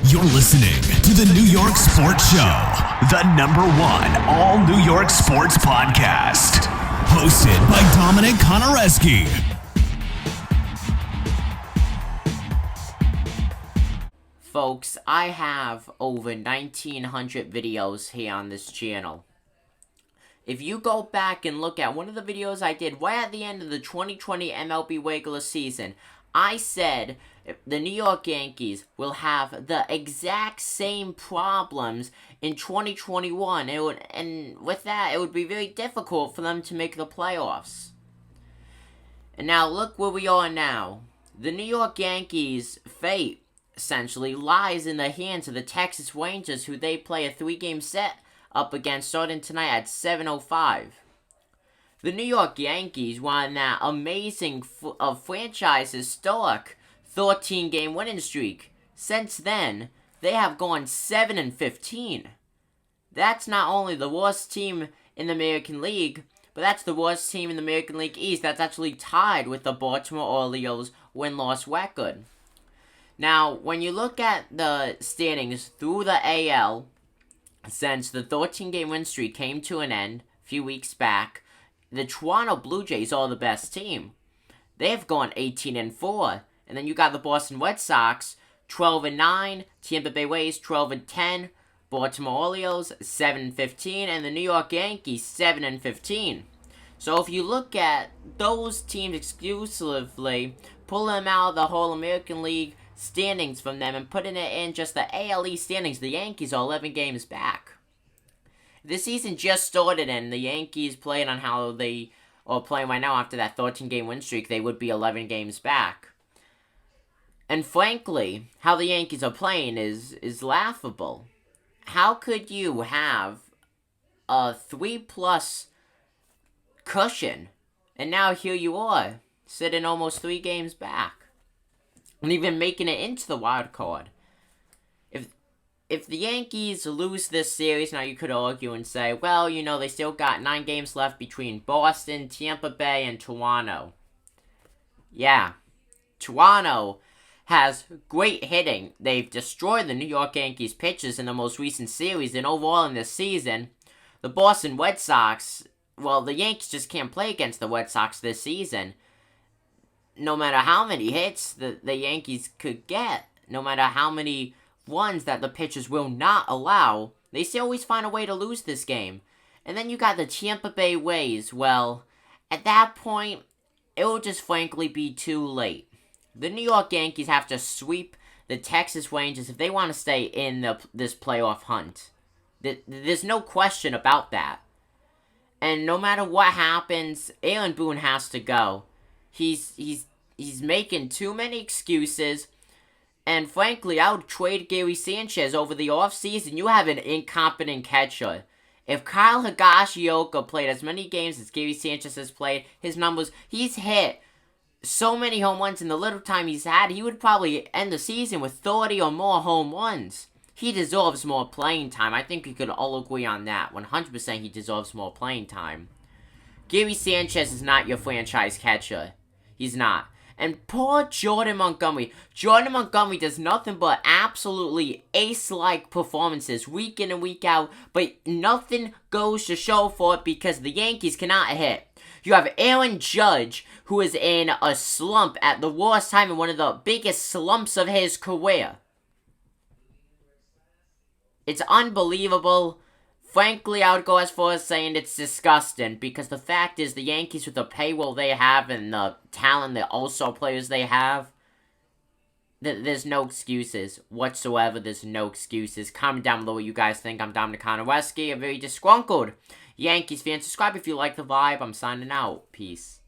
You're listening to the New York Sports Show, the #1 all New York sports podcast. Hosted by Dominic Konareski. Folks, I have over 1,900 videos here on this channel. If you go back and look at one of the videos I did right at the end of the 2020 MLB regular season, I said the New York Yankees will have the exact same problems in 2021. And with that, it would be very difficult for them to make the playoffs. And now look where we are now. The New York Yankees' fate essentially lies in the hands of the Texas Rangers, who they play a 3-game set up against starting tonight at 7:05. The New York Yankees won that amazing franchise historic 13-game winning streak. Since then, they have gone 7-15. That's not only the worst team in the American League, but that's the worst team in the American League East. That's actually tied with the Baltimore Orioles win-loss record. Now, when you look at the standings through the AL, since the 13-game win streak came to an end a few weeks back, the Toronto Blue Jays are the best team. They've gone 18-4. And then you got the Boston Red Sox 12-9, Tampa Bay Rays 12-10, Baltimore Orioles 7-15, and the New York Yankees 7-15. So if you look at those teams exclusively, pull them out of the whole American League standings from them and putting it in just the AL East standings, the Yankees are 11 games back. The season just started and the Yankees playing on how they are playing right now after that 13-game win streak, they would be 11 games back. And frankly, how the Yankees are playing is laughable. How could you have a 3+ cushion, and now here you are, sitting almost 3 games back, and even making it into the wild card? If the Yankees lose this series, now you could argue and say, well, you know, they still got 9 games left between Boston, Tampa Bay, and Toronto. Yeah, Toronto has great hitting. They've destroyed the New York Yankees pitchers in the most recent series, and overall in this season, the Boston Red Sox, well, the Yankees just can't play against the Red Sox this season. No matter how many hits the Yankees could get, no matter how many runs that the pitchers will not allow, they still always find a way to lose this game. And then you got the Tampa Bay Rays. Well, at that point, it will just frankly be too late. The New York Yankees have to sweep the Texas Rangers if they want to stay in this playoff hunt. There's no question about that. And no matter what happens, Aaron Boone has to go. He's making too many excuses. And frankly, I would trade Gary Sanchez over the offseason. You have an incompetent catcher. If Kyle Higashioka played as many games as Gary Sanchez has played, his numbers, he's hit so many home runs in the little time he's had, he would probably end the season with 30 or more home runs. He deserves more playing time. I think we could all agree on that. 100% he deserves more playing time. Gary Sanchez is not your franchise catcher. He's not. And poor Jordan Montgomery. Jordan Montgomery does nothing but absolutely ace-like performances week in and week out, but nothing goes to show for it because the Yankees cannot hit. You have Aaron Judge, who is in a slump at the worst time in one of the biggest slumps of his career. It's unbelievable. Frankly, I would go as far as saying it's disgusting, because the fact is the Yankees, with the payroll they have and the talent, the all-star players they have, there's no excuses whatsoever. There's no excuses. Comment down below what you guys think. I'm Dominic Konareski, a very disgruntled Yankees fan. Subscribe if you like the vibe. I'm signing out. Peace.